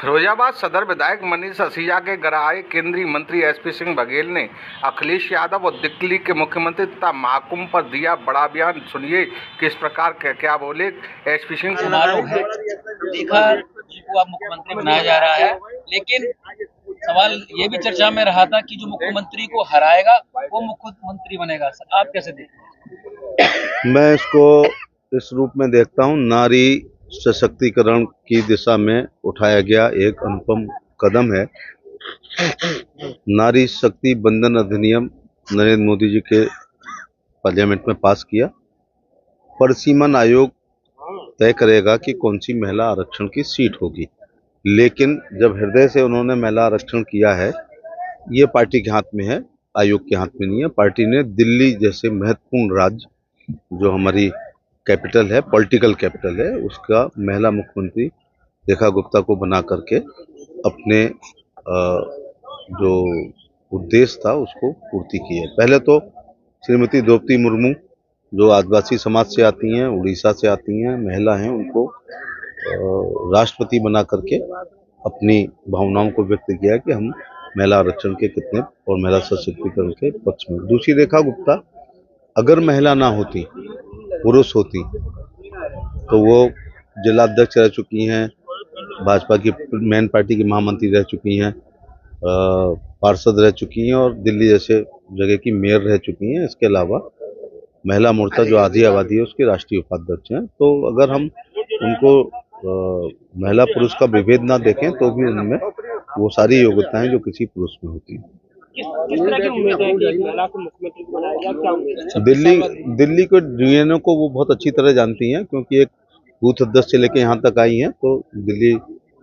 फिरोजाबाद सदर विधायक मनीष सिसोदिया के घर आए केंद्रीय मंत्री एसपी सिंह बघेल ने अखिलेश यादव और दिल्ली के मुख्यमंत्री तथा महाकुंभ पर दिया बड़ा बयान। सुनिए किस प्रकार क्या बोले एसपी सिंह। समारोह है, देखा जी को अब मुख्यमंत्री बनाया जा रहा है, लेकिन सवाल ये भी चर्चा में रहा था कि जो मुख्यमंत्री को हराएगा वो मुख्यमंत्री बनेगा। आप कैसे देखते हैं? मैं इसको इस रूप में देखता हूँ, नारी सशक्तिकरण की दिशा में उठाया गया एक अनुपम कदम है। नारी शक्ति बंधन अधिनियम नरेंद्र मोदी जी के पार्लियामेंट में पास किया। परिसीमन आयोग तय करेगा कि कौन सी महिला आरक्षण की सीट होगी, लेकिन जब हृदय से उन्होंने महिला आरक्षण किया है, ये पार्टी के हाथ में है, आयोग के हाथ में नहीं है। पार्टी ने दिल्ली जैसे महत्वपूर्ण राज्य जो हमारी कैपिटल है, पॉलिटिकल कैपिटल है, उसका महिला मुख्यमंत्री रेखा गुप्ता को बना करके अपने जो उद्देश्य था उसको पूर्ति की है। पहले तो श्रीमती द्रौपदी मुर्मू जो आदिवासी समाज से आती हैं, उड़ीसा से आती हैं, महिला हैं, उनको राष्ट्रपति बना करके अपनी भावनाओं को व्यक्त किया कि हम महिला आरक्षण के कितने और महिला सशक्तिकरण के पक्ष में। दूसरी रेखा गुप्ता अगर महिला ना होती, पुरुष होती, तो वो जिलाध्यक्ष रह चुकी हैं, भाजपा की मेन पार्टी की महामंत्री रह चुकी हैं, पार्षद रह चुकी हैं और दिल्ली जैसे जगह की मेयर रह चुकी हैं। इसके अलावा महिला मोर्चा जो आधी आबादी है उसके राष्ट्रीय उपाध्यक्ष हैं। तो अगर हम उनको महिला पुरुष का विभेद ना देखें तो भी उनमें वो सारी योग्यताएं जो किसी पुरुष में होती हैं। किस तरह की उम्मीद है कि एक महिला को मुख्यमंत्री बनाएगा? क्या उम्मीद है? दिल्ली के यूएनओ को वो बहुत अच्छी तरह जानती हैं, क्योंकि एक बूथ अध्यक्ष से लेकर यहाँ तक आई हैं, तो दिल्ली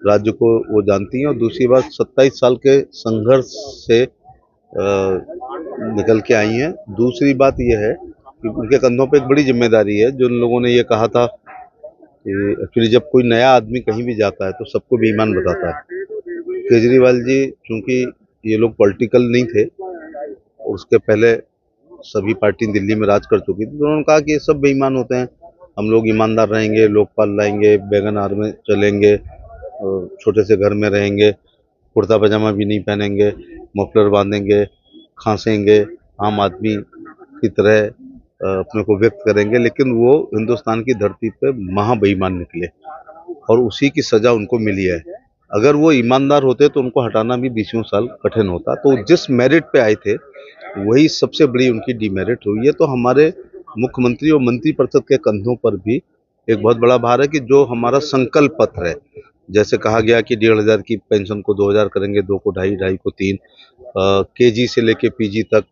राज्य को वो जानती हैं। और दूसरी बात, 27 साल के संघर्ष से निकल के आई हैं। दूसरी बात यह है कि उनके कंधों पे एक बड़ी जिम्मेदारी है। जो उन लोगों ने ये कहा था कि एक्चुअली जब कोई नया आदमी कहीं भी जाता है तो सबको बेईमान बताता है। केजरीवाल जी, चूंकि ये लोग पॉलिटिकल नहीं थे, उसके पहले सभी पार्टी दिल्ली में राज कर चुकी थी, तो उन्होंने कहा कि ये सब बेईमान होते हैं, हम लोग ईमानदार रहेंगे, लोकपाल लाएंगे, बैगन आर में चलेंगे, छोटे से घर में रहेंगे, कुर्ता पजामा भी नहीं पहनेंगे, मफलर बांधेंगे, खांसेंगे, आम आदमी की तरह अपने को व्यक्त करेंगे। लेकिन वो हिंदुस्तान की धरती पे महा बेईमान निकले और उसी की सजा उनको मिली है। अगर वो ईमानदार होते तो उनको हटाना भी 20 साल कठिन होता। तो जिस मेरिट पे आए थे वही सबसे बड़ी उनकी डिमेरिट हुई है। तो हमारे मुख्यमंत्री और मंत्री परिषद के कंधों पर भी एक बहुत बड़ा भार है कि जो हमारा संकल्प पत्र है, जैसे कहा गया कि 1500 की पेंशन को 2000 करेंगे, 2 को 2.5, 2.5 को 3, केजी से लेके पीजी तक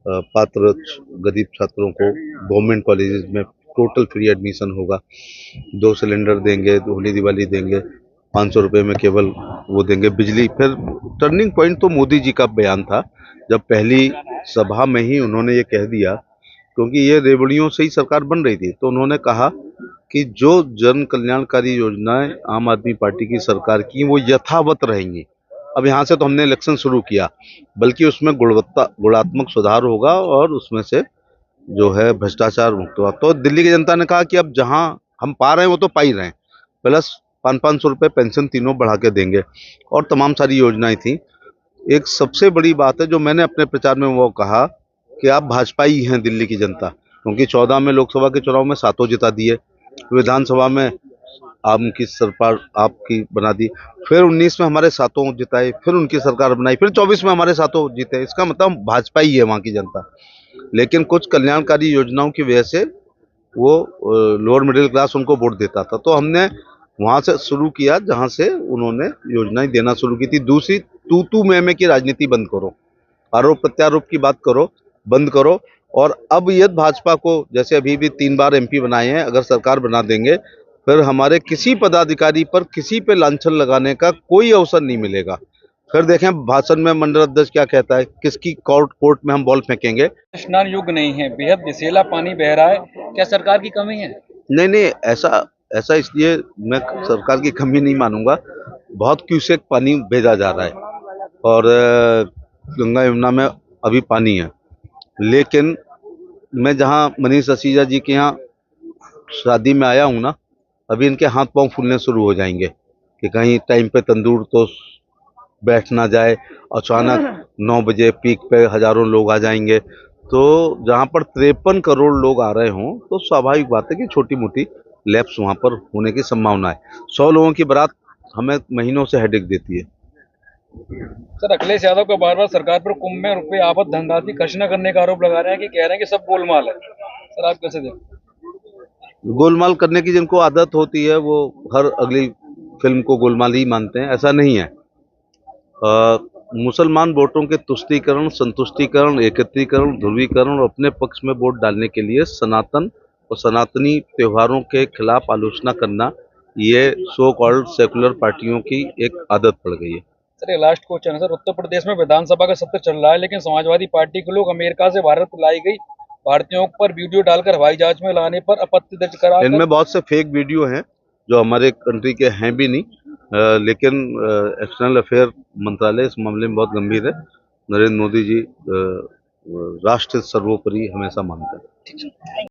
पात्र गरीब छात्रों को गवर्नमेंट कॉलेजेस में टोटल फ्री एडमिशन होगा, 2 सिलेंडर देंगे, होली दिवाली देंगे, 500 रुपये में केवल वो देंगे, बिजली। फिर टर्निंग पॉइंट तो मोदी जी का बयान था, जब पहली सभा में ही उन्होंने ये कह दिया, क्योंकि ये रेवड़ियों से ही सरकार बन रही थी, तो उन्होंने कहा कि जो जन कल्याणकारी योजनाएं आम आदमी पार्टी की सरकार की वो यथावत रहेंगी। अब यहाँ से तो हमने इलेक्शन शुरू किया, बल्कि उसमें गुणात्मक सुधार होगा और उसमें से जो है भ्रष्टाचार मुक्त होगा। तो दिल्ली की जनता ने कहा कि अब जहाँ हम पा रहे हैं वो तो पा ही रहे हैं, प्लस 500 रुपये पेंशन तीनों बढ़ा के देंगे और तमाम सारी योजनाएं थी। एक सबसे बड़ी बात है जो मैंने अपने प्रचार में वो कहा कि आप भाजपा ही हैं दिल्ली की जनता, क्योंकि 14 में लोकसभा के चुनाव में 7 जिता दिए, विधानसभा में आपकी सरकार आपकी बना दी, फिर 19 में हमारे 7 जिताए, फिर उनकी सरकार बनाई, फिर 24 में हमारे 7 जीते। इसका मतलब भाजपा ही है वहाँ की जनता। लेकिन कुछ कल्याणकारी योजनाओं की वजह से वो लोअर मिडिल क्लास उनको वोट देता था, तो हमने वहां से शुरू किया जहां से उन्होंने योजनाएं देना शुरू की थी। दूसरी, तू मैं की राजनीति बंद करो, आरोप प्रत्यारोप की बात करो, बंद करो। और अब यदि भाजपा को, जैसे अभी भी 3 बार एमपी बनाए हैं, अगर सरकार बना देंगे, फिर हमारे किसी पदाधिकारी पर किसी पे लांछन लगाने का कोई अवसर नहीं मिलेगा। फिर देखें भाषण में मंडल अध्यक्ष क्या कहता है, किसकी कोर्ट में हम बॉल फेंकेंगे। स्नान योग्य नहीं है, बेहद विषैला पानी बह रहा है, क्या सरकार की कमी है? नहीं, ऐसा इसलिए मैं सरकार की कमी नहीं मानूंगा। बहुत क्यूसेक पानी भेजा जा रहा है और गंगा यमुना में अभी पानी है। लेकिन मैं जहाँ मनीष सिसोदिया जी के यहाँ शादी में आया हूँ ना, अभी इनके हाथ पांव फूलने शुरू हो जाएंगे। कि कहीं टाइम पे तंदूर तो बैठ ना जाए, अचानक 9 बजे पीक पे हजारों लोग आ जाएंगे। तो जहां पर 53 करोड़ लोग आ रहे हों तो स्वाभाविक बात है कि छोटी मोटी लैप्स वहां पर होने की संभावना है। 100 लोगों की बारात हमें महीनों से हेडेक देती है। सर, अखिलेश यादव का बार बार सरकार पर कुंभ में रुपए आपद धनराशि खर्च न करने का आरोप लगा रहे हैं, कि कह रहे हैं कि सब गोलमाल है। सर, आप कैसे देखते हैं? गोलमाल करने की जिनको आदत होती है वो हर अगली फिल्म को गोलमाल ही मानते हैं, ऐसा नहीं है। मुसलमान वोटों के तुष्टीकरण, संतुष्टीकरण, एकत्रीकरण, ध्रुवीकरण और अपने पक्ष में वोट डालने के लिए सनातन और सनातनी त्योहारों के खिलाफ आलोचना करना, ये सो कॉल्ड सेकुलर पार्टियों की एक आदत पड़ गई है। सर, ये लास्ट क्वेश्चन है। सर, उत्तर प्रदेश में विधानसभा का सत्र चल रहा है, लेकिन समाजवादी पार्टी के लोग अमेरिका से भारत लाई गई भारतीयों पर वीडियो डालकर हवाई जहाज में लाने पर आपत्ति दर्ज करा। इनमें बहुत से फेक वीडियो हैं जो हमारे कंट्री के हैं भी नहीं, लेकिन एक्सटर्नल अफेयर मंत्रालय इस मामले में बहुत गंभीर है। नरेंद्र मोदी जी राष्ट्र सर्वोपरि हमेशा मानते हैं।